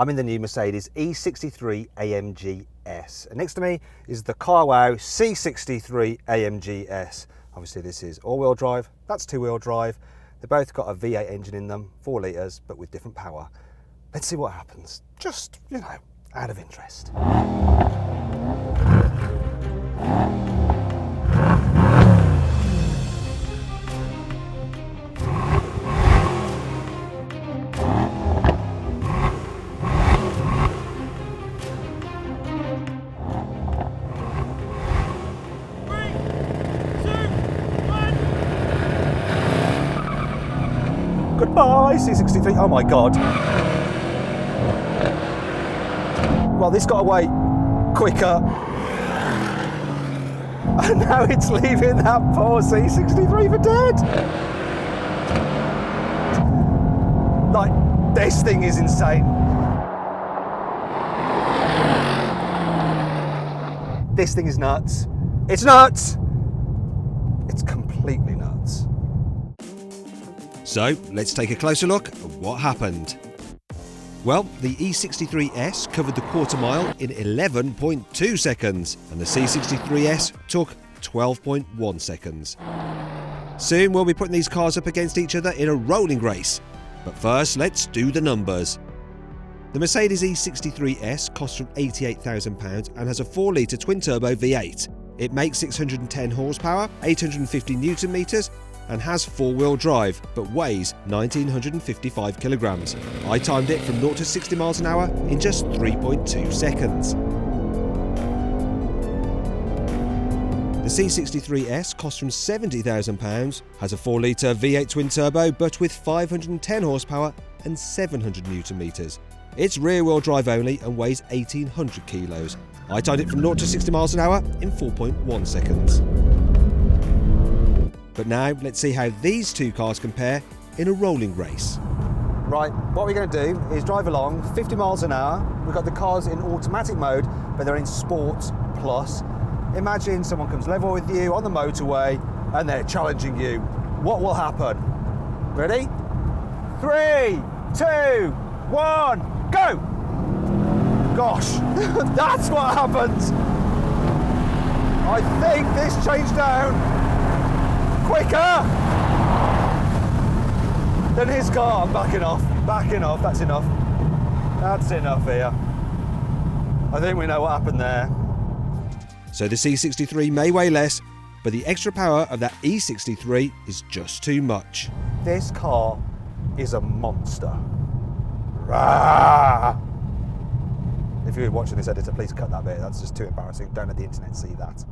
I'm in the new Mercedes E63 AMG S. And next to me is the carwow C63 AMG S. Obviously this is all-wheel drive, that's two-wheel drive. They both got a V8 engine in them, 4 litres, but with different power. Let's see what happens, just, out of interest. Goodbye, C63. Oh my God. Well, this got away quicker. And now it's leaving that poor C63 for dead. Like, this thing is insane. This thing is nuts. It's nuts. It's completely nuts. So let's take a closer look at what happened. Well, the E63 S covered the quarter mile in 11.2 seconds and the C63 S took 12.1 seconds. Soon we'll be putting these cars up against each other in a rolling race. But first, let's do the numbers. The Mercedes E63 S costs from £88,000 and has a 4-litre twin-turbo V8. It makes 610 horsepower, 850 newton meters, and has 4-wheel drive, but weighs 1,955 kilograms. I timed it from 0 to 60 miles an hour in just 3.2 seconds. The C63S costs from £70,000, has a 4-litre V8 twin-turbo, but with 510 horsepower and 700 newton meters. It's rear-wheel drive only and weighs 1,800 kilos. I timed it from 0 to 60 miles an hour in 4.1 seconds. But now, let's see how these two cars compare in a rolling race. Right, what we're going to do is drive along 50 miles an hour. We've got the cars in automatic mode, but they're in Sport Plus. Imagine someone comes level with you on the motorway and they're challenging you. What will happen? Ready? 3, 2, 1, go! Gosh, that's what happens. I think this changed down quicker than his car. I'm backing off, that's enough. That's enough here. I think we know what happened there. So the C63 may weigh less, but the extra power of that E63 is just too much. This car is a monster. Rah! If you're watching this editor, please cut that bit. That's just too embarrassing. Don't let the internet see that.